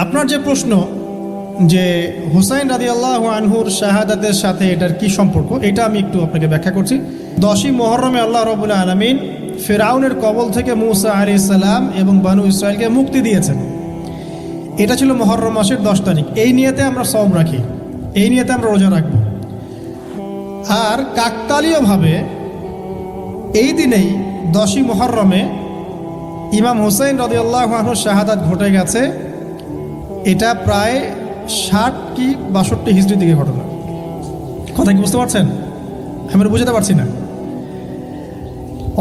আপনার যে প্রশ্ন যে হুসাইন রাদিয়াল্লাহু আনহুর শাহাদাতের সাথে এটার কি সম্পর্ক, এটা আমি একটু আপনাকে ব্যাখ্যা করছি। 10ই মুহররমে আল্লাহ রাব্বুল আলামিন ফিরআউনের কবল থেকে মূসা আলাইহিস সালাম এবং বনু ইসরাইলকে মুক্তি দিয়েছেন। এটা ছিল মুহররম মাসের 10 তারিখ। এই নিয়তে আমরা সওম রাখি, এই নিয়তে আমরা রোজা রাখব। আর কাকতালীয়ভাবে এই দিনেই 10ই মুহররমে ইমাম হুসাইন রাদিয়াল্লাহু আনহুর শাহাদাত ঘটে গেছে। এটা প্রায় 60 কি 62 হিজরি দিকে ঘটনা। কথা কি বুঝতে পারছেন? আমি বুঝতে পারছি না।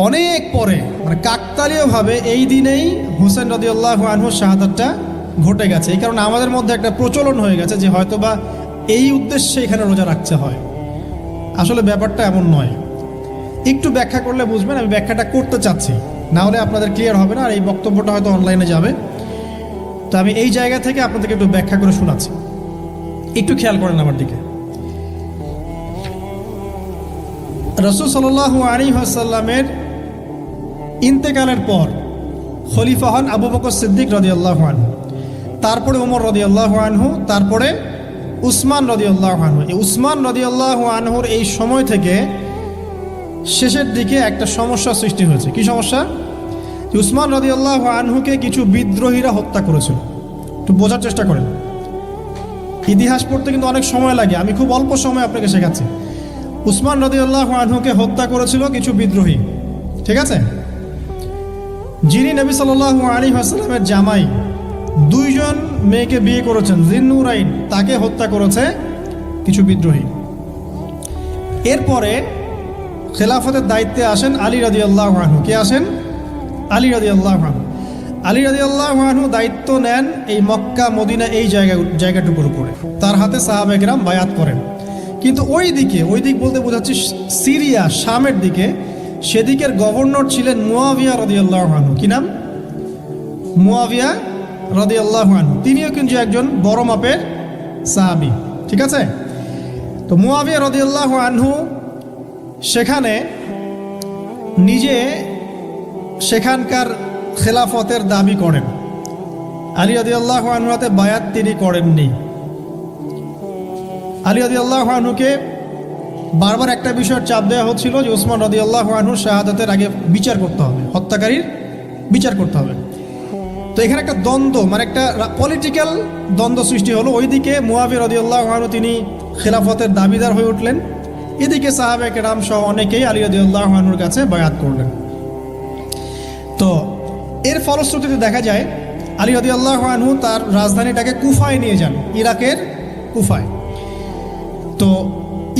অনেক পরে মানে কাকতালীয়ভাবে এই দিনেই হুসাইন রাদিয়াল্লাহু আনহুর শাহাদাতটা ঘটে গেছে। এই কারণে আমাদের মধ্যে একটা প্রচলন হয়ে গেছে যে হয়তোবা এই উদ্দেশ্যে এখানে রোজা রাখতে হয়। আসলে ব্যাপারটা এমন নয়। একটু ব্যাখ্যা করলে বুঝবেন। আমি ব্যাখ্যাটা করতে চাচ্ছি, না হলে আপনাদের ক্লিয়ার হবে না, আর এই বক্তব্যটা হয়তো অনলাইনে যাবে। তো আমি এই জায়গা থেকে আপনাদেরকে একটু ব্যাখ্যা করে শোনাচ্ছি, একটু খেয়াল করেন আমার দিকে। রাসূল সাল্লাল্লাহু আলাইহি ওয়াসাল্লামের ইন্তেকালের পর খলিফা হন আবু বকর সিদ্দিক রাদিয়াল্লাহু আনহু, তারপরে ওমর রাদিয়াল্লাহু আনহু, তারপরে উসমান রাদিয়াল্লাহু আনহু। এই উসমান রাদিয়াল্লাহু আনহুর এই সময় থেকে শেষের দিকে একটা সমস্যা সৃষ্টি হয়েছে। কি সমস্যা? উসমান রাদিয়াল্লাহু আনহুকে কিছু বিদ্রোহীরা হত্যা করেছিল। একটু বোঝার চেষ্টা করেন। ইতিহাস পড়তে কিন্তু অনেক সময় লাগে, আমি খুব অল্প সময় আপনাকে শেখাচ্ছি। উসমান রাদিয়াল্লাহু আনহুকে হত্যা করেছিল কিছু বিদ্রোহী, ঠিক আছে? যিনি নবী সাল্লাল্লাহু আলাইহি ওয়াসাল্লামের জামাই, 2 জন মেয়েকে বিয়ে করেছেন, জিন্নুরাইন, তাকে হত্যা করেছে কিছু বিদ্রোহী। এরপরে খেলাফতের দায়িত্বে আসেন আলী রাদিয়াল্লাহু আনহু। কে আসেন? আলী রাদিয়াল্লাহু আনহু। আলী রাদিয়াল্লাহু আনহু দায়িত্ব নেন এই মক্কা মদিনা এই জায়গাটুকুর উপরে। তার হাতে সাহাবায়ে কেরাম বায়াত করেন। কিন্তু ওই দিক বলতে বোঝাচ্ছি সিরিয়া, শামের দিকে, সেদিকের গভর্নর ছিলেন মুয়াবিয়া রাদিয়াল্লাহু আনহু। কি নাম? মুয়াবিয়া রাদিয়াল্লাহু আনহু। তিনিও কিন্তু একজন বড় মাপের সাহাবী, ঠিক আছে? তো মুয়াবিয়া রাদিয়াল্লাহু আনহু সেখানে নিজে সেখানকার খেলাফতের দাবি করেন। আলী রাদিয়াল্লাহু আনহুর হাতে বায়াত তিনি করেননি। আলী রাদিয়াল্লাহু আনহুকে বারবার একটা বিষয়ের চাপ দেওয়া হচ্ছিল যে উসমান রাদিয়াল্লাহু আনহুর শাহাদাতের আগে বিচার করতে হবে, হত্যাকারীর বিচার করতে হবে। তো এখানে একটা দ্বন্দ্ব, মানে একটা পলিটিক্যাল দ্বন্দ্ব সৃষ্টি হলো। ওইদিকে মুয়াবিয়া রাদিয়াল্লাহু আনহু তিনি খেলাফতের দাবিদার হয়ে উঠলেন, এদিকে সাহাবায়ে কেরাম সহ অনেকেই আলী রাদিয়াল্লাহু আনহুর কাছে বায়াত করলেন। তো এর ফলশ্রুতিতে দেখা যায় আলী রাদিয়াল্লাহু আনহু তার রাজধানীটাকে কুফায় নিয়ে যান, ইরাকের কুফায়। তো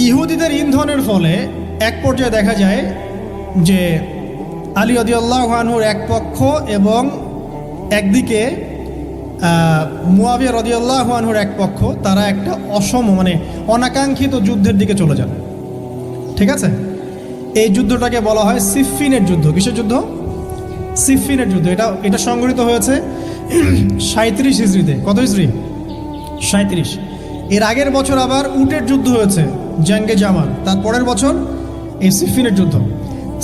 ইহুদিদের ইন্ধনের ফলে এক পর্যায়ে দেখা যায় যে আলী রাদিয়াল্লাহু আনহুর এক পক্ষ এবং একদিকে মুয়াবিয়া রাদিয়াল্লাহু আনহুর এক পক্ষ, তারা একটা মানে অনাকাঙ্ক্ষিত যুদ্ধের দিকে চলে যান, ঠিক আছে? এই যুদ্ধটাকে বলা হয় সিফফিনের যুদ্ধ। কিসের যুদ্ধ? সিফফিনের যুদ্ধ। এটা সংঘটিত হয়েছে 37 হিজরিতে। কত হিজরি? 37। এর আগের বছর আবার উটের যুদ্ধ হয়েছে, জঙ্গে জামাল। তার পরের বছর এই সিফফিনের যুদ্ধ।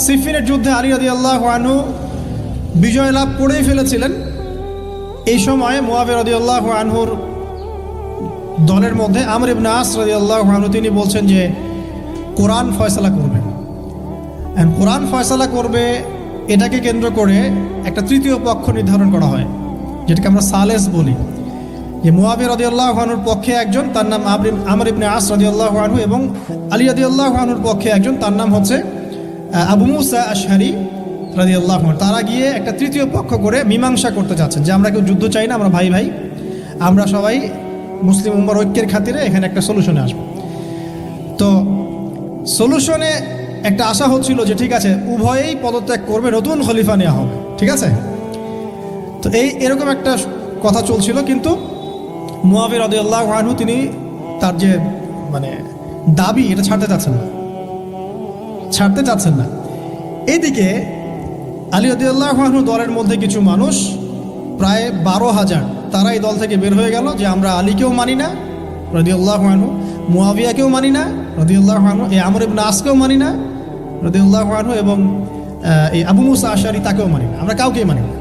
সিফফিনের যুদ্ধে আলী রাদিয়াল্লাহু আনহু বিজয় লাভ করেই ফেলেছিলেন। এই সময় মুয়াবিয়া রাদিয়াল্লাহু আনহুর দলের মধ্যে আমর ইবনে আস রাদিয়াল্লাহু আনহু তিনি বলছেন যে কোরআন ফয়সালা করবে। কোরআন ফয়সালা করবে, এটাকে কেন্দ্র করে একটা তৃতীয় পক্ষ নির্ধারণ করা হয়, যেটাকে আমরা সালেস বলি। যে মুয়াবিয়া রাদিয়াল্লাহু আনহুর পক্ষে একজন, তার নাম আমর ইবনে আস রাদিয়াল্লাহু আনহু, এবং আলী রাদিয়াল্লাহু আনহুর পক্ষে একজন, তার নাম হচ্ছে আবু মুসা আশআরী রাদিয়াল্লাহু আনহু। তারা গিয়ে একটা তৃতীয় পক্ষ করে মীমাংসা করতে চাচ্ছেন যে আমরা কেউ যুদ্ধ চাই না, আমরা ভাই ভাই, আমরা সবাই মুসলিম উম্মার ঐক্যের খাতিরে এখানে একটা সলিউশনে আসবো। তো সলিউশনে একটা আশা হচ্ছিল যে ঠিক আছে উভয়েই পদত্যাগ করবে, নতুন খলিফা নেওয়া হবে, ঠিক আছে? তো এরকম একটা কথা চলছিল। কিন্তু মুয়াবিয়া রাদিয়াল্লাহু আনহু তিনি তার যে মানে দাবি, এটা ছাড়তে চাচ্ছেন না। এইদিকে আলী রাদিয়াল্লাহু আনহু দলের মধ্যে কিছু মানুষ, প্রায় 12,000, তারা এই দল থেকে বের হয়ে গেল যে আমরা আলীকেও মানি না রাদিয়াল্লাহু আনহু, মুয়াবিয়াকেও মানি না রাদিয়াল্লাহু আনহু, এই আমর ইবনে আসকেও মানি না রাদিয়াল্লাহু আনহু, এবং এই আবু মুসা আশআরী তাকেও মানি না, আমরা কাউকেই মানি না।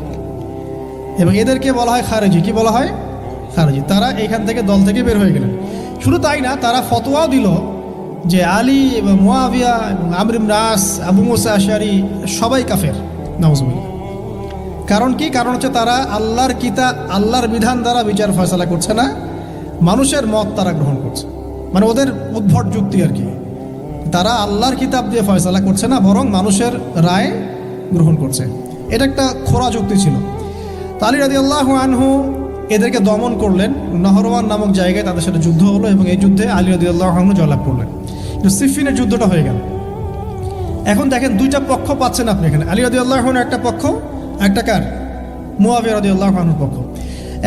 এবং এদেরকে বলা হয় খারেজি। কি বলা হয়? খারেজি, তারা এইখান থেকে দল থেকে বের হয়ে গেলেন। শুধু তাই না, তারা ফতোয়াও দিল যে আলী এবং মুয়াবিয়া এবং আমর ইবনে আস, আবু মুসা আশআরী সবাই কাফের, নাউজুবিল্লাহ। কারণ কি? কারণ হচ্ছে তারা আল্লাহর কিতাব, আল্লাহর বিধান দ্বারা বিচার ফয়সালা করছে না, মানুষের মত তারা গ্রহণ করছে। মানে ওদের উদ্ভট যুক্তি আর কি, তারা আল্লাহর কিতাব দিয়ে ফয়সালা করছে না, বরং মানুষের রায় গ্রহণ করছে। এটা একটা খোরা যুক্তি ছিল। তো আলী রাদিয়াল্লাহু আনহু এদেরকে দমন করলেন। নহরওয়ান নামক জায়গায় তাদের সাথে যুদ্ধ হলো এবং এই যুদ্ধে আলী রাদিয়াল্লাহু আনহু জয়লাভ করলেন। কিন্তু সিফিনের যুদ্ধটা হয়ে গেল। এখন দেখেন দুইটা পক্ষ পাচ্ছেন আপনি এখানে, আলী রাদিয়াল্লাহু আনহু একটা পক্ষ, একটা কার? মুয়াবিয়া রাদিয়াল্লাহু আনহুর পক্ষ।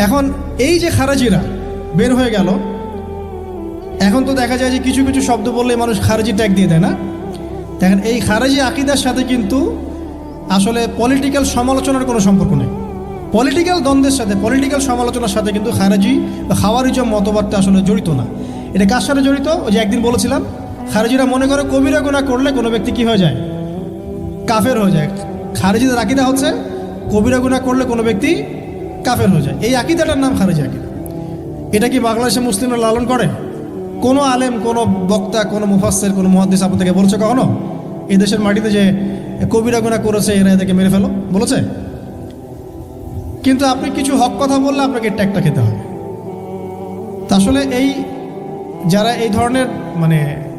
এখন এই যে খারেজিরা বের হয়ে গেল, এখন তো দেখা যায় যে কিছু কিছু শব্দ বললে মানুষ খারেজি ট্যাগ দিয়ে দেয় না। দেখেন এই খারেজি আকিদার সাথে কিন্তু আসলে পলিটিক্যাল সমালোচনার কোনো সম্পর্ক নেই। পলিটিক্যাল দ্বন্দ্বের সাথে, পলিটিক্যাল সমালোচনার সাথে কিন্তু খারেজি বা খাওয়ারিজম মতবাদটা আসলে জড়িত না। এটা কার সাথে জড়িত? ওই যে একদিন বলেছিলাম, খারেজিরা মনে করে কবিরা গুনাহ করলে কোনো ব্যক্তি কি হয়ে যায়? কাফের হয়ে যায়। খারেজিদের আকিদা হচ্ছে কবিরা গুনাহ করলে কোনো ব্যক্তি কাফের হয়ে যায়। এই আকিদাটার নাম খারেজি আকিদা। এটা কি বাংলাদেশে মুসলিমরা লালন করে? কোনো আলেম, কোনো বক্তা, কোনো মুফাসসির, কোনো মুহাদ্দিস আপনাদেরকে বলছে কখনো এই দেশের মাটিতে যে কবিরা গুনাহ করেছে এরা এদেরকে মেরে ফেলো? বলেছে? কিন্তু আপনি কিছু হক কথা বললে আপনাকে ট্যাগটা খেতে হবে। তা আসলে এই যারা এই ধরনের মানে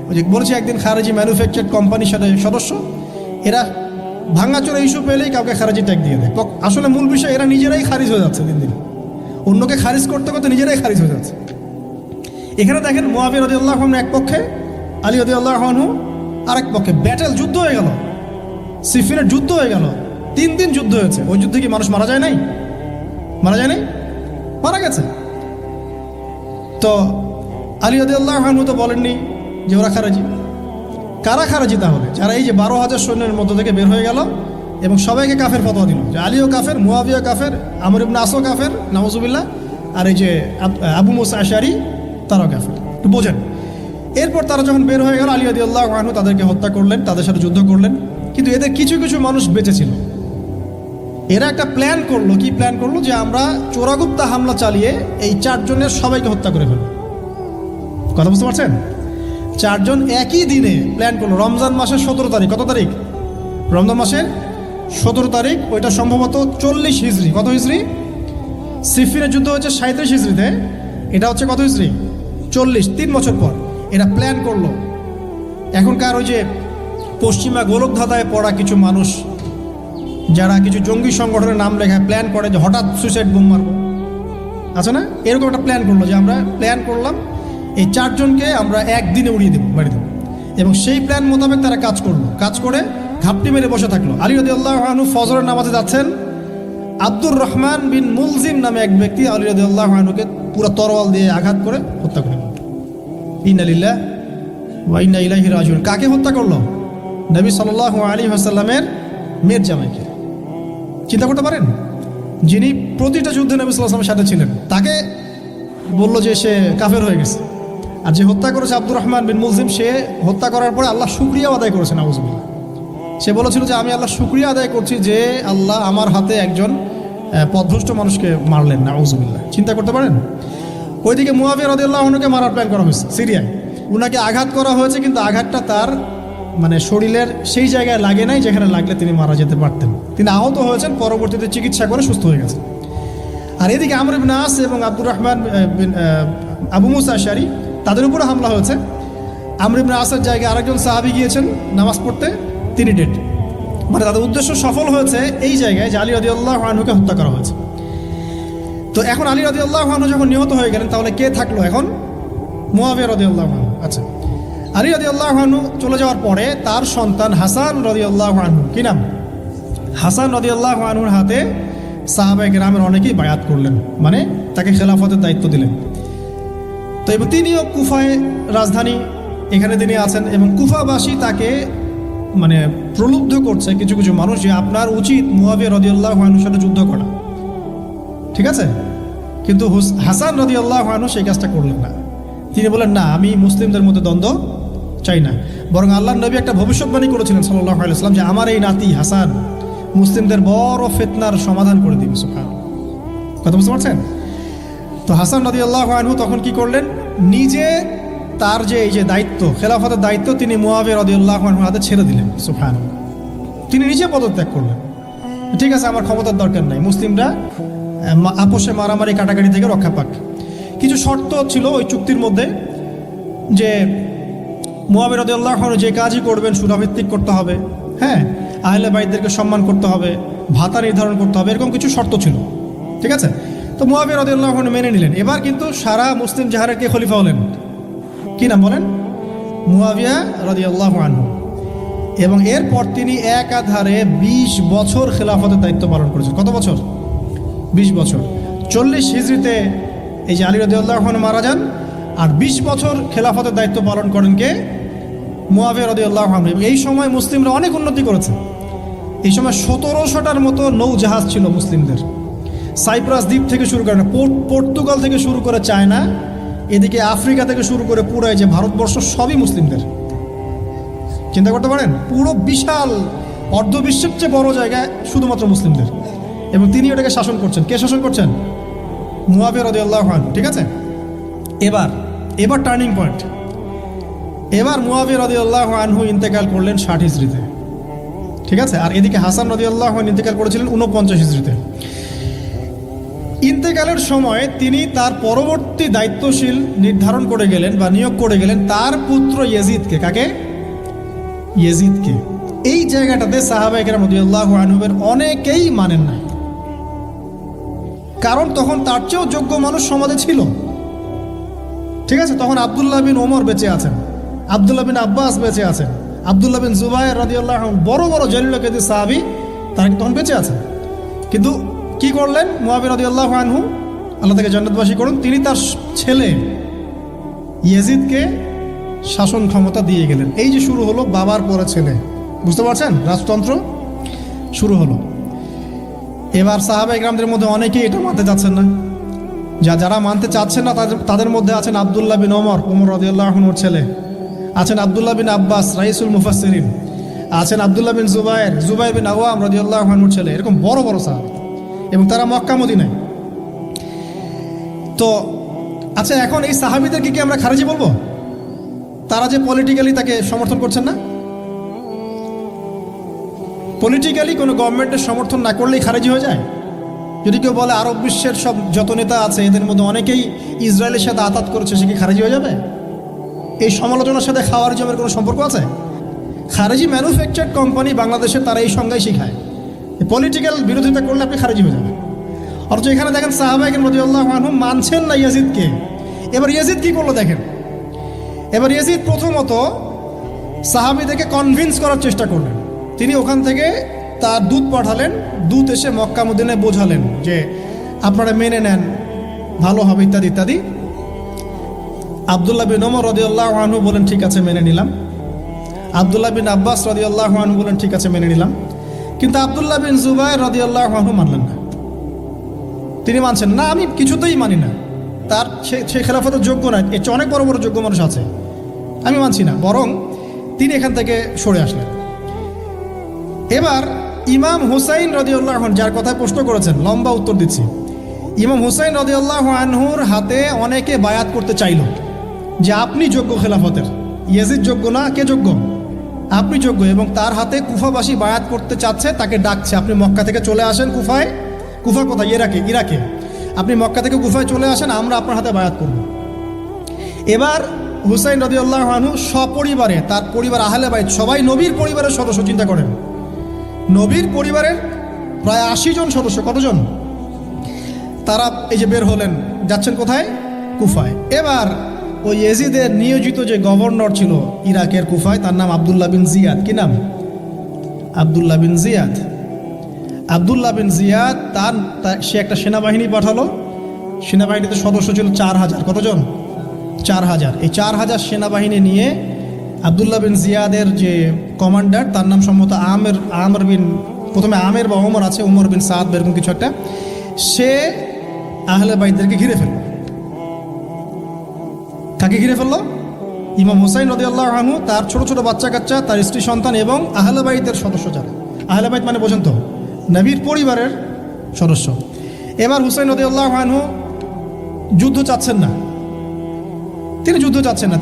ওই যে বলেছি একদিন খারেজি ম্যানুফ্যাকচার কোম্পানির সাথে সদস্য, এরা ভাঙাচোরা ইস্যু পেলেই কাউকে খারেজি ট্যাগ দিয়ে দেয়। আসলে মূল বিষয় এরা নিজেরাই খারিজ হয়ে যাচ্ছে দিন দিন, অন্যকে খারিজ করতে করতে নিজেরাই খারিজ হয়ে যাচ্ছে। এখানে দেখেন মুয়াবিয়া রাদিয়াল্লাহু আনহু এক পক্ষে, আলী রাদিয়াল্লাহু আনহু আরেক পক্ষে। ব্যাটেল, যুদ্ধ হয়ে গেল, সিফিনের যুদ্ধ হয়ে গেল, 3 দিন যুদ্ধ হয়েছে। ওই যুদ্ধে কি মানুষ মারা যায় নাই? মারা যায় নাই? মারা গেছে। তো আলী রাদিয়াল্লাহু আনহু তো বলেননি যে ওরা খারেজি। কারা খারেজি তাহলে? যারা এই যে 12,000 সৈন্যের মধ্য থেকে বের হয়ে গেল এবং সবাইকে কাফের ফতোয়া দিল যে আলীও কাফের, মুয়াবিয়া কাফের, আমর ইবনে আসও কাফের, নাউজুবিল্লাহ, আর এই যে আবু মুসা আশআরী তারাও কাফের। একটু বোঝেন। এরপর তারা যখন বের হয়ে গেল, আলী রাদিয়াল্লাহু আনহু তাদেরকে হত্যা করলেন, তাদের সাথে যুদ্ধ করলেন। কিন্তু এদের কিছু কিছু মানুষ বেঁচে ছিল। এরা একটা প্ল্যান করলো। কি প্ল্যান করলো? যে আমরা চোরাগুপ্তা হামলা চালিয়ে এই 4 জনের সবাইকে হত্যা করে ফেলব। কথা বুঝতে পারছেন? 4 জন একই দিনে প্ল্যান করলো। রমজান মাসের 17 তারিখ। কত তারিখ? রমজান মাসের 17 তারিখ। ওইটা সম্ভবত 40 হিজরি। কত হিজরি? সিফিনের যুদ্ধ হচ্ছে 37 হিজরিতে, এটা হচ্ছে কত হিজরি? 40, 3 বছর পর এরা প্ল্যান করলো। এখনকার ওই যে পশ্চিমা গোলকধাঁধায় পড়া কিছু মানুষ যারা কিছু জঙ্গি সংগঠনের নাম লেখায় প্ল্যান করে যে হঠাৎ সুইসাইড বোম মারবো, আছে না? এরকম একটা প্ল্যান করলো যে আমরা প্ল্যান করলাম এই 4 জনকে আমরা একদিনে উড়িয়ে দেবো, মারি দেবো। এবং সেই প্ল্যান মোতাবেক তারা কাজ করলো। কাজ করে ঘাপটি মেরে বসে থাকলো। আলী রাদিয়াল্লাহু আনহু ফজরের নামাজে যাচ্ছেন। আব্দুর রহমান বিন মুলজিম নামে এক ব্যক্তি আলী রাদিয়াল্লাহু আনহুকে পুরো তরোয়াল দিয়ে আঘাত করে হত্যা করে। ইন্না লিল্লাহি ওয়া ইন্না ইলাইহি রাজিউন। কাকে হত্যা করলো? নবী সাল্লাল্লাহু আলাইহি ওয়াসাল্লামের মেয়ের জামাইকে। চিন্তা করতে পারেন? যিনি প্রতিটা যুদ্ধে নবী সাল্লাল্লাহু আলাইহি ওয়াসাল্লামের সাথে ছিলেন, তাকে বলল যে সে কাফের হয়ে গেছে। আর যে হত্যা করেছে আব্দুর রহমান বিন মুলজিম, সে হত্যা করার পরে আল্লাহ শুকরিয়া আদায় করেছে, নাউজুবিল্লাহ। সে বলেছিল যে আমি আল্লাহ শুকরিয়া আদায় করছি যে আল্লাহ আমার হাতে একজন পথভ্রষ্ট মানুষকে মারলেন, নাউজুবিল্লাহ। চিন্তা করতে পারেন? ওইদিকে মুয়াবিয়া রাদিয়াল্লাহু আনহুকে মারার প্ল্যান করা হয়েছে সিরিয়ায়। উনাকে আঘাত করা হয়েছে, কিন্তু আঘাতটা তার মানে শরীরের সেই জায়গায় লাগে নাই যেখানে লাগলে তিনি মারা যেতে পারতেন। তিনি আহত হয়েছেন, পরবর্তীতে চিকিৎসা করে সুস্থ হয়ে গেছেন। আর এদিকে আমর ইবনে আস এবং আব্দুর রহমান আবু মুসা আশআরী তাদের উপরে হামলা হয়েছে। আমর ইবনে আসের জায়গায় আরেকজন সাহাবী গিয়েছেন নামাজ পড়তে, তিনি ডেড। মানে তাদের উদ্দেশ্য সফল হয়েছে এই জায়গায় যে আলী রাদিয়াল্লাহু আনহুকে হত্যা করা হয়েছে। তো এখন আলী রাদিয়াল্লাহু আনহু যখন নিহত হয়ে গেলেন, তাহলে কে থাকলো এখন? মুয়াবিয়া রাদিয়াল্লাহু আনহু। আচ্ছা, আলী রাদিয়াল্লাহু আনহু চলে যাওয়ার পরে তার সন্তান হাসান রাদিয়াল্লাহু আনহু, কি নাম? হাসান রাদিয়াল্লাহু আনহুর হাতে সাহাবায়ে কেরামের অনেকেই বায়াত করলেন, মানে তাকে খেলাফতের দায়িত্ব দিলেন। তো এবং তিনিও কুফায় রাজধানী, এখানে তিনি আছেন এবং কুফাবাসী তাকে মানে প্রলুব্ধ করছে কিছু কিছু মানুষ যে আপনার উচিত মুয়াবিয়া রাদিয়াল্লাহু আনহুর সাথে যুদ্ধ করা, ঠিক আছে? কিন্তু হাসান রাদিয়াল্লাহু আনহু সেই কাজটা করলেন না। তিনি বলেন না, আমি মুসলিমদের মধ্যে দ্বন্দ্ব চাই না, বরং আল্লাহর নবী একটা ভবিষ্যৎবাণী করেছিলেন সাল্লাল্লাহু আলাইহি ওয়াসাল্লাম যে আমার এই নাতি হাসান মুসলিমদের বড় ফিতনার সমাধান করে দিবে। সুবহানাল্লাহ। কথা বুঝতে পারছেন? তো তো হাসান রাদিয়াল্লাহু আনহু তখন কি করলেন, নিজে তার যে এই যে দায়িত্ব, খেলাফতের দায়িত্ব, তিনি মুয়াবিয়া রাদিয়াল্লাহু আনহুর হাতে ছেড়ে দিলেন। সুবহানাল্লাহ, তিনি নিজে পদত্যাগ করলেন। ঠিক আছে, আমার ক্ষমতার দরকার নাই, মুসলিমরা আপোষে মারামারি কাটাকাটি থেকে রক্ষা পাক। কিছু শর্ত ছিল ওই চুক্তির মধ্যে, যে মুয়াবিয়া রাদিয়াল্লাহু আনহু যে কাজই করবেন সুরাভিত্তিক করতে হবে, হ্যাঁ, আহলে বাইতদেরকে সম্মান করতে হবে, ভাতা নির্ধারণ করতে হবে, এরকম কিছু শর্ত ছিল। ঠিক আছে, তো মুয়াবিয়া রাদিয়াল্লাহু আনহু মেনে নিলেন। এবার কিন্তু সারা মুসলিম জাহারের কে খলিফা হলেন? কি নাম বলেন? মুয়াবিয়া রাদিয়াল্লাহু আনহু। এবং এরপর তিনি একাধারে 20 বছর খেলাফতের দায়িত্ব পালন করেছেন। কত বছর? 20 বছর। 40 হিজরিতে এই যে আলী রাদিয়াল্লাহু আনহু মারা যান, আর 20 বছর খেলাফতের দায়িত্ব পালন করেন কে? মুয়াবিয়া রাদিয়াল্লাহু আনহু। এই সময় মুসলিমরা অনেক উন্নতি করেছে। এই সময় 1700টার মতো নৌজাহাজ ছিল মুসলিমদের। সাইপ্রাস দ্বীপ থেকে শুরু করে, পর্তুগাল থেকে শুরু করে চায়না, এদিকে আফ্রিকা থেকে শুরু করে পুরো যে ভারতবর্ষ, সবই মুসলিমদের। চিন্তা করতে পারেন, পুরো বিশাল অর্ধবিশ্বের চেয়ে বড় জায়গায় শুধুমাত্র মুসলিমদের, এবং তিনি ওটাকে শাসন করছেন। কে শাসন করছেন? মুয়াবিয়া রাদিয়াল্লাহু আনহু। ঠিক আছে, এবার টার্নিং পয়েন্ট। এবার মুয়াবিয়া রাদিয়াল্লাহু আনহু ইন্তেকাল করলেন 60 হিজরিতে। ঠিক আছে, আর এদিকে হাসান রাদিয়াল্লাহু আনহু ইন্তেকাল করেছিলেন 49 হিজরিতে। ইন্তেকালের সময় তিনি তার পরবর্তী দায়িত্বশীল নির্ধারণ করে গেলেন বা নিয়োগ করে গেলেন তার পুত্র ইয়েজিদকে। কাকে? ইয়েজিদকে। এই জায়গাটাতে সাহাবায়ে কেরাম রাদিয়াল্লাহু আনহুর অনেকেই মানেন না, কারণ তখন তার চেয়েও যোগ্য মানুষ সমাজে ছিল। ঠিক আছে, তখন আব্দুল্লাহ বিন ওমর বেঁচে আছেন, আব্দুল্লাহ বিন আব্বাস বেঁচে আছেন, আব্দুল্লাহ বিন জুবায়ের রাদিয়াল্লাহু আনহু, বড় বড় জলিল কাদির সাহাবী, তারা তখন বেঁচে আছেন। কিন্তু কি করলেন মুয়াবিয়া রাদিয়াল্লাহু আনহু, আল্লাহ তাকে জান্নাতবাসী করুন, তিনি তার ছেলে ইয়েজিদকে শাসন ক্ষমতা দিয়ে গেলেন। এই যে শুরু হলো বাবার পরে ছেলে, বুঝতে পারছেন, রাজতন্ত্র শুরু হলো। এবার সাহাবায়ে কেরামদের মধ্যে অনেকেই এটা মানতে চাচ্ছেন না। যারা মানতে চাচ্ছেন না তাদের মধ্যে আছেন আব্দুল্লাহ বিন ওমর রাদিয়াল্লাহু আনহুর ছেলে, আছেন আব্দুল্লাহ বিন আব্বাস রাইসুল মুফাসসিরিন, আছেন আব্দুল্লাহ বিন জুবায়ের বিন আওয়াম রাদিয়াল্লাহু আনহুর ছেলে, এরকম বড় বড় সাহাবী, এবং তারা মক্কা মদিনায়। তো আচ্ছা, এখন এই সাহাবীদেরকে কি আমরা খারিজি বলবো? তারা যে পলিটিক্যালি তাকে সমর্থন করছেন না, পলিটিক্যালি কোনো গভর্নমেন্টের সমর্থন না করলেই খারিজি হয়ে যায়? যদি কেউ বলে আরব বিশ্বের সব যত নেতা আছে এদের মধ্যে অনেকেই ইসরায়েলের সাথে আতাত করেছে, সে কি খারিজি হয়ে যাবে? এই সমালোচনার সাথে খাওয়ারিজমের কোনো সম্পর্ক আছে? খারিজি ম্যানুফ্যাকচার্ড কোম্পানি বাংলাদেশে, তারা এই সংজ্ঞাই শিখায়, পলিটিক্যাল বিরোধিতা করলে আপনি খারিজি হয়ে যাবেন। অথচ এখানে দেখেন সাহাবায়ে কেরাম রাদিয়াল্লাহু আনহুম মানছেন না ইয়াজিদকে। এবার ইয়াজিদ কি করলো দেখেন। এবার ইয়াজিদ প্রথমত সাহাবীদেরকে কনভিন্স করার চেষ্টা করলেন। তিনি ওখান থেকে তার দূত পাঠালেন, দূত এসে মক্কা মদিনায় বোঝালেন যে আপনারা মেনে নেন, ভালো হবে, ইত্যাদি ইত্যাদি। আব্দুল্লাহ বিন ওমর রাদিয়াল্লাহু আনহু বলেন ঠিক আছে মেনে নিলাম, আব্দুল্লাহ বিন আব্বাস রাদিয়াল্লাহু আনহু বলেন ঠিক আছে মেনে নিলাম। কিন্তু আব্দুল্লাহ বিন জুবায়ের রাদিয়াল্লাহু আনহু মানলেন না। তিনি মানছেন না, আমি কিছুতেই মানি না, তার সে খেলাফতের যোগ্য নয়, এর চেয়ে অনেক বড় বড় যোগ্য মানুষ আছে, আমি মানছি না। বরং তিনি এখান থেকে সরে আসলেন। এবার ইমাম হুসাইন রাদিয়াল্লাহু আনহু, যার কথা প্রশ্ন করেছেন, লম্বা উত্তর দিচ্ছি। ইমাম হুসাইন রাদিয়াল্লাহু আনহুর হাতে অনেকে বায়াত করতে চাইল যে আপনি যোগ্য খেলাফতের, ইয়াজিদ যোগ্য না, কে যোগ্য? আপনি যোগ্য। এবং তার হাতে কুফাবাসী বায়াত করতে চাচ্ছে, তাকে ডাকছে, আপনি মক্কা থেকে চলে আসেন কুফায়। কুফা কোথায়? ইরাকে। আপনি মক্কা থেকে কুফায় চলে আসেন, আমরা আপনার হাতে বায়াত করব। এবার হুসাইন রাদিয়াল্লাহু আনহু সপরিবারে, তার পরিবার আহলে বাইত সবাই নবীর পরিবারের সদস্য, চিন্তা করেন, নবীর পরিবারের প্রায় 80 জন সদস্য। কতজন? তারা এই যে বের হলেন, যাচ্ছেন কোথায়? কুফায়। এবার ওই ইয়াজিদের নিয়োজিত যে গভর্নর ছিল ইরাকের কুফায়, তার নাম আব্দুল্লাহ বিন জিয়াদ। কি নাম? আব্দুল্লাহ বিন জিয়াদ। আব্দুল্লাহ বিন জিয়াদ সে একটা সেনাবাহিনী পাঠালো। সেনাবাহিনীতে সদস্য ছিল 4000। কতজন? 4000। এই 4000 সেনাবাহিনী নিয়ে আব্দুল্লাহ বিন জিয়াদের যে কমান্ডার, তার নাম সম্ভবত আমের বিন, প্রথমে আমের বা ওমর আছে, ওমর বিন সাদ এরকম কিছু একটা, সে আহলে বাইতদেরকে ঘিরে ফেলল। কাকে ঘিরে ফেলল? ইমাম হুসাইন রাদিয়াল্লাহু আনহু, তার ছোট ছোট বাচ্চা কাচ্চা, তার স্ত্রী সন্তান এবং আহলে বাইতের সদস্য যারা। আহলে বাইত মানে বোঝেন তো, নবীর পরিবারের সদস্য। এবার হুসাইন রাদিয়াল্লাহু আনহু যুদ্ধ চাচ্ছেন না,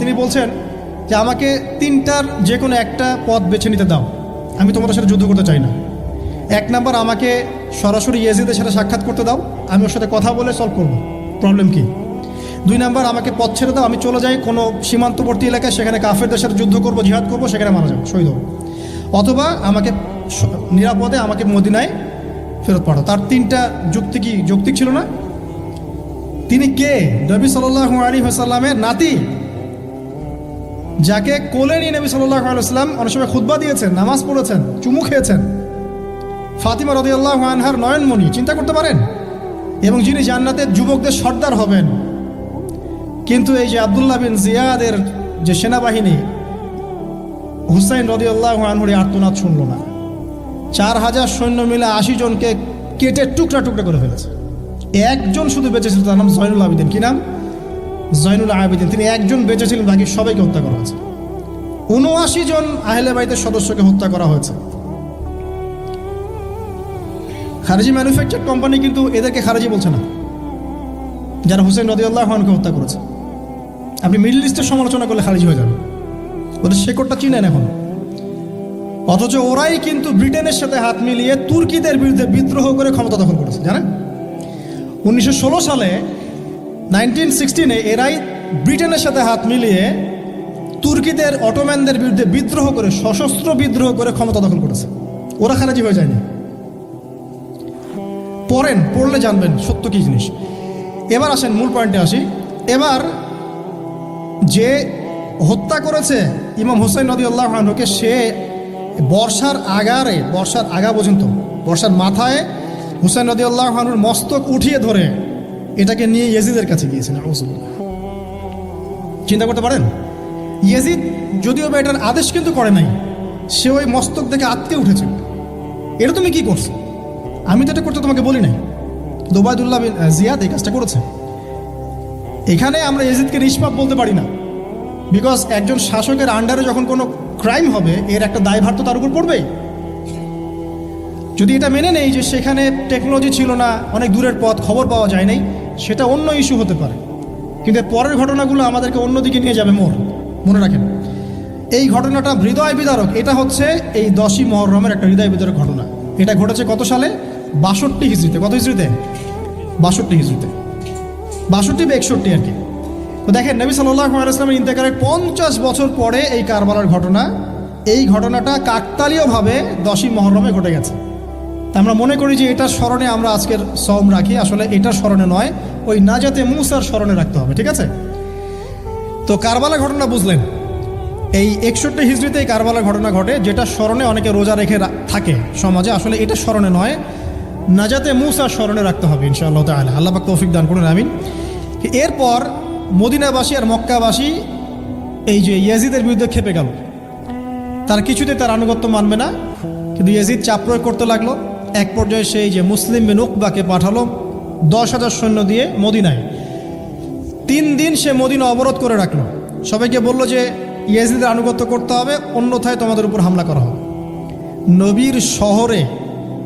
তিনি বলছেন যে আমাকে তিনটার যে কোনো একটা পথ বেছে নিতে দাও, আমি তোমাদের সাথে যুদ্ধ করতে চাই না। এক নাম্বার, আমাকে সরাসরি ইয়েজিদের সাথে সাক্ষাৎ করতে দাও, আমি ওর সাথে কথা বলে সলভ করবো প্রবলেম কি। 2 নাম্বার, আমাকে পথ ছেড়ে দাও, আমি চলে যাই কোনো সীমান্তবর্তী এলাকায়, সেখানে কাফেরদের সাথে যুদ্ধ করবো, জিহাদ করবো, সেখানে মারা যাবো, শহীদ হবো। অথবা আমাকে নিরাপদে আমাকে মদিনায় ফেরত পাঠাও। তার 3টা যুক্তি কি যৌক্তিক ছিল না? তিনি কে? নবী সাল্লাল্লাহু আলাইহি ওয়াসাল্লামের নাতি, যাকে কোলে নিয়ে নবী সাল্লাল্লাহু আলাইহি ওয়াসাল্লাম অনেক সময় খুতবা দিয়েছেন, নামাজ পড়েছেন, চুমু খেয়েছেন। ফাতিমা রাদিয়াল্লাহু আনহার নয়নমণি, চিন্তা করতে পারেন? এবং যিনি জান্নাতের যুবকদের সর্দার হবেন। কিন্তু এই যে আব্দুল্লাহ বিন জিয়াদের যে সেনাবাহিনী, হুসাইন রাদিয়াল্লাহু আনহুর আর্তনাদ শুনল না। 4000 সৈন্য মিলে 80 জনকে কেটে টুকরা টুকরা করে ফেলেছে। একজন শুধু বেঁচে ছিল, তার নাম জয়নুল আবেদিন। কি নাম? জয়নুল আবেদিন। তিনি একজন বেঁচে ছিলেন, বাকি সবাইকে হত্যা করা হয়েছে। 79 জন আহলে বাইতের সদস্যকে হত্যা করা হয়েছে। খারেজি ম্যানুফ্যাকচার কোম্পানি কিন্তু এদেরকে খারেজি বলছে না, যারা হুসেন রাদিয়াল্লাহু আনহুকে হত্যা করেছে। আপনি মিডল ইস্টের সমালোচনা করলে খারিজি হয়ে যাবে, ওদের শেকড়টা চিনেন এখন। অথচ ওরাই কিন্তু ব্রিটেনের সাথে হাত মিলিয়ে তুর্কিদের বিরুদ্ধে বিদ্রোহ করে ক্ষমতা দখল করেছে, জানেন? 1916 সালে 1916 এরাই ব্রিটেনের সাথে হাত মিলিয়ে তুর্কিদের, অটোম্যানদের বিরুদ্ধে বিদ্রোহ করে, সশস্ত্র বিদ্রোহ করে ক্ষমতা দখল করেছে। ওরা খারিজি হয়ে যায়নি। পড়লে জানবেন সত্য কি জিনিস। এবার আসেন মূল পয়েন্টে আসি। এবার যে হত্যা করেছে ইমাম হুসাইন রাদিয়াল্লাহু আনহুকে, সে বর্ষার আগা পর্যন্ত, বর্ষার মাথায় হুসাইন রাদিয়াল্লাহু আনহুর মস্তক উঠিয়ে ধরে এটাকে নিয়ে ইয়েজিদের কাছে গিয়েছেন। চিন্তা করতে পারেন? ইয়েজিদ যদিও বা এটার আদেশ কিন্তু করে নাই, সে ওই মস্তক থেকে আটকে উঠেছে। এটা তুমি কি করছো? আমি তো এটা করতে তোমাকে বলি নাই। উবাইদুল্লাহ বিন জিয়াদ এই কাজটা করেছে। এখানে আমরা ইয়েজিদকে নিষ্পাপ বলতে পারি না, বিকজ একজন শাসকের আন্ডারে যখন কোনো ক্রাইম হবে, এর একটা দায়ভার তো তার উপর পড়বেই। যদি এটা মেনে নেই যে সেখানে টেকনোলজি ছিল না, অনেক দূরের পথ, খবর পাওয়া যায় নাই, সেটা অন্য ইস্যু হতে পারে। কিন্তু পরের ঘটনাগুলো আমাদেরকে অন্যদিকে নিয়ে যাবে। মনে রাখেন, এই ঘটনাটা হৃদয় বিদারক। এটা হচ্ছে এই 10ই মুহররমের একটা হৃদয় বিদারক ঘটনা। এটা ঘটেছে কত সালে? 62 হিজরিতে। কত হিজরিতে? 62 হিজরিতে। 62 বা 61 আর কি। তো দেখেন, নবী সাল্লাল্লাহু আলাইহি ওয়াসাল্লামের ইন্তেকালের 50 বছর পরে এই কারবালার ঘটনা, এই ঘটনাটা কাকতালীয়ভাবে 10ই মুহররমে ঘটে গেছে। তা আমরা মনে করি যে এটার স্মরণে আমরা আজকের সওম রাখি। আসলে এটার স্মরণে নয়, ওই নাজাতে মুসার স্মরণে রাখতে হবে। ঠিক আছে? তো কারবালার ঘটনা বুঝলেন। এই 61 হিজরিতে এই কারবালার ঘটনা ঘটে, যেটা স্মরণে অনেকে রোজা রেখে থাকে সমাজে। আসলে এটা স্মরণে নয়, নাজাতে মুসার স্মরণে রাখতে হবে ইনশাআল্লাহ তাআলা। আল্লাহ পাক তৌফিক দান করুন, আমিন। এরপর মদিনাবাসী আর মক্কাবাসী এই যে ইয়াজিদের বিরুদ্ধে খেপে গেল। তার কিছুতে তার আনুগত্য মানবে না, কিন্তু ইয়াজিদ চাপ প্রয়োগ করতে লাগলো। এক পর্যায়ে সেই যে মুসলিম বিন উকবাকে পাঠালো 10,000 সৈন্য দিয়ে মদিনায়। 3 দিন সে মদিনা অবরোধ করে রাখলো। সবাইকে বলল যে ইয়াজিদের আনুগত্য করতে হবে, অন্যথায় তোমাদের উপর হামলা করা হবে। নবীর শহরে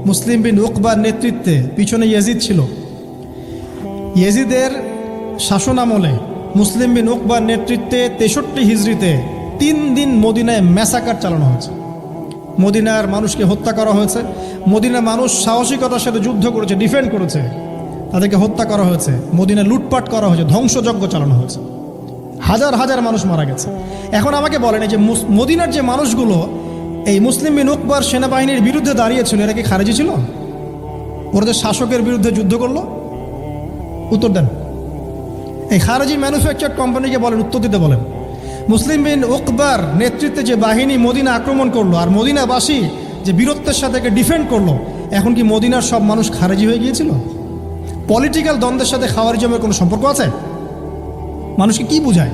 মুসলিম বিন উকবার নেতৃত্বে পিছনে ইয়াজিদ ছিল। ইয়াজিদের শাসনামলে মুসলিম বিন উকবার নেতৃত্বে 63 হিজরিতে 3 দিন মদিনায় ম্যাসাকার চালানো হয়েছে। মদিনার মানুষকে হত্যা করা হয়েছে। মদিনার মানুষ সাহসিকতার সাথে যুদ্ধ করেছে, ডিফেন্ড করেছে, তাদেরকে হত্যা করা হয়েছে। মদিনায় লুটপাট করা হয়েছে, ধ্বংসযজ্ঞ চালানো হয়েছে। হাজার হাজার মানুষ মারা গেছে। এখন আমাকে বলেন, এই যে মদিনার যে মানুষগুলো এই মুসলিম বিন উকবার সেনাবাহিনীর বিরুদ্ধে দাঁড়িয়েছিল, এরা কি খারেজি ছিল? ওরা যে শাসকের বিরুদ্ধে যুদ্ধ করলো? উত্তর দেন। এই খারেজি ম্যানুফ্যাকচার কোম্পানিকে বলেন, উত্তর দিতে বলেন। মুসলিম বিন উকবার নেতৃত্বে যে বাহিনী মদিনা আক্রমণ করলো, আর মদিনাবাসী যে বীরত্বের সাথে ডিফেন্ড করলো, এখন কি মদিনার সব মানুষ খারেজি হয়ে গিয়েছিল? পলিটিক্যাল দ্বন্দ্বের সাথে খাওয়ারিজমের কোনো সম্পর্ক আছে? মানুষকে কি বোঝায়?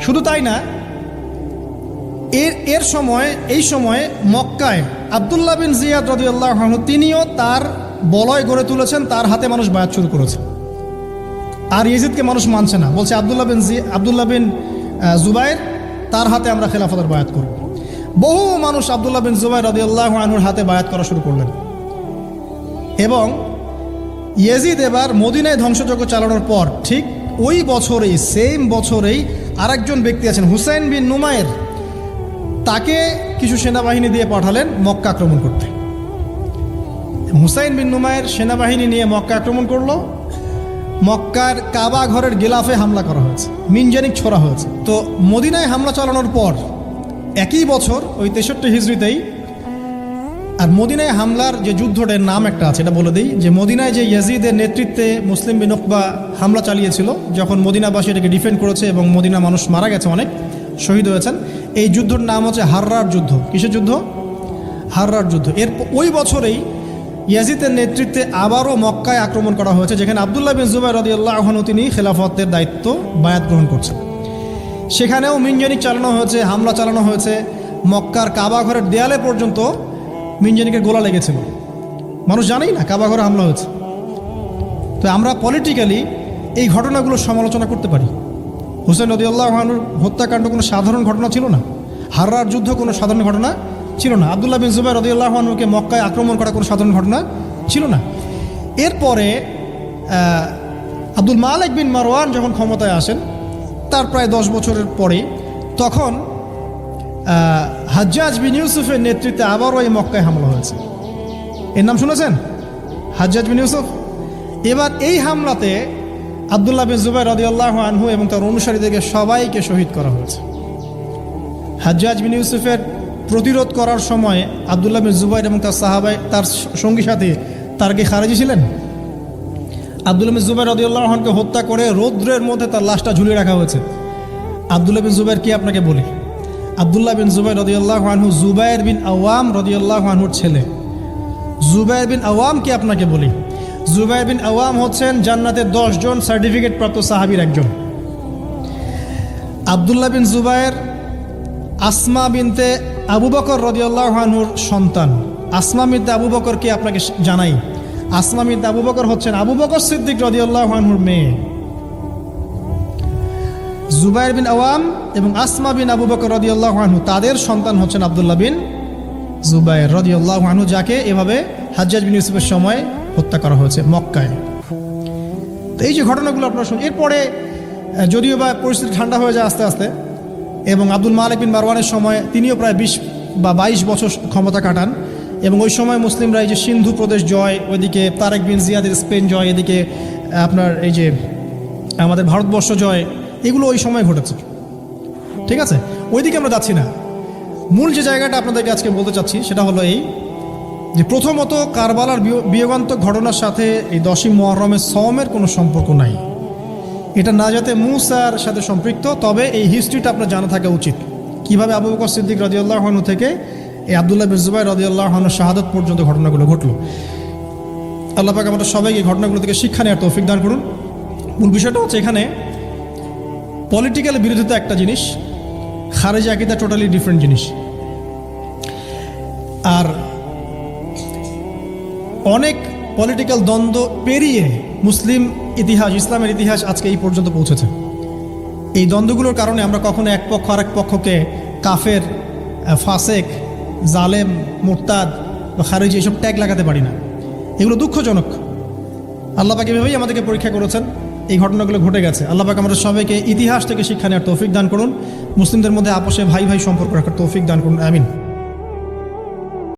শুধু তাই না, এই সময়ে মক্কায় আব্দুল্লাহ বিন জিয়াদ রাদিয়াল্লাহু আনহু তিনিও তার বলয় গড়ে তুলেছেন, তার হাতে মানুষ বায়াত শুরু করেছে। আর ইয়াজিদকে মানুষ মানছে না, বলছে আব্দুল্লাহ বিন জুবাইর, তার হাতে আমরা খেলাফতের বায়াত করব। বহু মানুষ আব্দুল্লাহ বিন জুবাইর রাদিয়াল্লাহু আনহুর হাতে বায়াত করা শুরু করলেন। এবং ইয়াজিদ এবার মদিনায় ধ্বংসযজ্ঞ চালানোর পর ঠিক ওই বছরেই সেম বছরেই আরেকজন ব্যক্তি আছেন হুসাইন বিন নুমায়ের, তাকে কিছু সেনাবাহিনী দিয়ে পাঠালেন মক্কা আক্রমণ করতে। হুসাইন বিন নুমায়ের সেনাবাহিনী নিয়ে মক্কা আক্রমণ করলো। মক্কার কাবা ঘরের গিলাফে হামলা করা হয়েছে, মিনজানিক ছোড়া হয়েছে। তো মদিনায় হামলা চালানোর পর একই বছর ওই 63 হিজরিতেই, আর মদিনায় হামলার যে যুদ্ধটার নাম একটা আছে এটা বলে দিই, যে মদিনায় যে ইয়াজিদের নেতৃত্বে মুসলিম বিন উকবা হামলা চালিয়েছিল, যখন মদিনাবাসী এটাকে ডিফেন্ড করেছে এবং মদিনা মানুষ মারা গেছে, অনেক শহীদ হয়েছেন, এই যুদ্ধের নাম হচ্ছে হাররার যুদ্ধ। কিসের যুদ্ধ? হাররার যুদ্ধ। এর ওই বছরেই ইয়াজিদের নেতৃত্বে আবারও মক্কায় আক্রমণ করা হয়েছে, যেখানে আবদুল্লাহ বিন জুবাইর রাদিয়াল্লাহু আনহু তিনি খেলাফতের দায়িত্ব বায়াত গ্রহণ করছেন। সেখানেও মিনজানিক চালানো হয়েছে, হামলা চালানো হয়েছে। মক্কার কাবা ঘরের দেয়ালে পর্যন্ত মিনজানিকের গোলা লেগেছিল, মানুষ জানেই না কাবা ঘরে হামলা হয়েছে। তো আমরা পলিটিক্যালি এই ঘটনাগুলো সমালোচনা করতে পারি। হুসাইন রাদিয়াল্লাহু আনহুর হত্যাকাণ্ড কোনো সাধারণ ঘটনা ছিল না, হাররার যুদ্ধ কোনো সাধারণ ঘটনা ছিল না, আবদুল্লাহ বিন জুবাইর রাদিয়াল্লাহু আনহুকে মক্কায় আক্রমণ করা কোনো সাধারণ ঘটনা ছিল না। এরপরে আব্দুল মালিক বিন মারওয়ান যখন ক্ষমতায় আসেন, তার প্রায় 10 বছরের পরে, তখন হাজ্জাজ বিন ইউসুফের নেতৃত্বে আবারও এই মক্কায় হামলা হয়েছে। এর নাম শুনেছেন? হাজ্জাজ বিন ইউসুফ। এবার এই হামলাতে আবদুল্লাহ বিন জুবাইর রাদিয়াল্লাহু আনহু এবং তার অনুসারীদেরকে সবাইকে শহীদ করা হয়েছে। হাজ্জাজ বিন ইউসুফের প্রতিরোধ করার সময় আবদুল্লাহ বিন জুবাইর এবং তার সাহাবাই, তার সঙ্গী সাথী, তার কি খারেজি ছিলেন? আবদুল্লাহ বিন জুবাইর রাদিয়াল্লাহু আনহুকে হত্যা করে রৌদ্রের মধ্যে তার লাশটা ঝুলিয়ে রাখা হয়েছে। আবদুল্লাহ বিন জুবাইর কি আপনাকে বলি, আবদুল্লাহ বিন জুবাইর রাদিয়াল্লাহু আনহু জুবাইর বিন আওয়াম রাদিয়াল্লাহু আনহুর ছেলে। জুবাইর বিন আওয়াম কি আপনাকে বলি, জুবাইর বিন আওয়াম হচ্ছেন জান্নাতের 10 জন সার্টিফিকেট প্রাপ্ত সাহাবীর একজন। আবদুল্লাহ বিন জুবাইর আসমা বিনতে আবু বকর রাদিয়াল্লাহু আনহুর সন্তান। আসমা বিনতে আবু বকর কি আপনাকে জানাই, আসমা বিনতে আবু বকর হচ্ছেন আবু বকর সিদ্দিক রাদিয়াল্লাহু আনহুর মেয়ে। জুবাইর বিন আওয়াম এবং আসমা বিন আবু বকর রাদিয়াল্লাহু আনহু, তাদের সন্তান হচ্ছেন আবদুল্লাহ বিন জুবাইর রাদিয়াল্লাহু আনহু, যাকে এভাবে হাজ্জাজ বিন ইউসুফের সময় হত্যা করা হয়েছে মক্কায়। তো এই যে ঘটনাগুলো আপনারা শুনুন। এরপরে যদিও বা পরিস্থিতি ঠান্ডা হয়ে যায় আস্তে আস্তে, এবং আব্দুল মালিক বিন মারওয়ানের সময় তিনিও প্রায় 20 বা 22 বছর ক্ষমতা কাটান, এবং ওই সময় মুসলিমরা এই যে সিন্ধু প্রদেশ জয়, ওইদিকে তারেক বিন জিয়াদের স্পেন জয়, এদিকে আপনার এই যে আমাদের ভারতবর্ষ জয়, এগুলো ওই সময় ঘটেছে। ঠিক আছে, ওইদিকে আমরা যাচ্ছি না। মূল যে জায়গাটা আপনাদেরকে আজকে বলতে চাচ্ছি সেটা হলো এই, যে প্রথমত কারবালার বিয়োগান্তক ঘটনার সাথে এই 10ই মুহররমের সওমের কোনো সম্পর্ক নাই। এটা না যাতে মুসার সাথে সম্পৃক্ত, তবে এই হিস্ট্রিটা আপনার জানা থাকা উচিত, কিভাবে আবু বকর সিদ্দিক রাদিয়াল্লাহু আনহু থেকে এই আবদুল্লাহ বিন জুবাইর রাদিয়াল্লাহু আনহুর শাহাদাত পর্যন্ত ঘটনাগুলো ঘটলো। আল্লাহ পাক আমাদের সবাইকে ঘটনাগুলো থেকে শিক্ষা নেওয়ার তৌফিক দান করুন। মূল বিষয়টা হচ্ছে এখানে পলিটিক্যাল বিরোধিতা একটা জিনিস, খারেজি আকীদা টোটালি ডিফারেন্ট জিনিস। আর অনেক পলিটিক্যাল দ্বন্দ্ব পেরিয়ে মুসলিম ইতিহাস, ইসলামের ইতিহাস আজকে এই পর্যন্ত পৌঁছেছে। এই দ্বন্দ্বগুলোর কারণে আমরা কখনো এক পক্ষ আরেক পক্ষকে কাফের, ফাসেক, জালেম, মুরতাদ বা খারিজি এইসব ট্যাগ লাগাতে পারি না। এগুলো দুঃখজনক। আল্লাহ পাক এভাবেই আমাদেরকে পরীক্ষা করেছেন, এই ঘটনাগুলো ঘটে গেছে। আল্লাহ পাক আমাদের সবাইকে ইতিহাস থেকে শিক্ষা নেওয়ার তৌফিক দান করুন, মুসলিমদের মধ্যে আপোষে ভাই ভাই সম্পর্ক রাখার তৌফিক দান করুন, আমিন।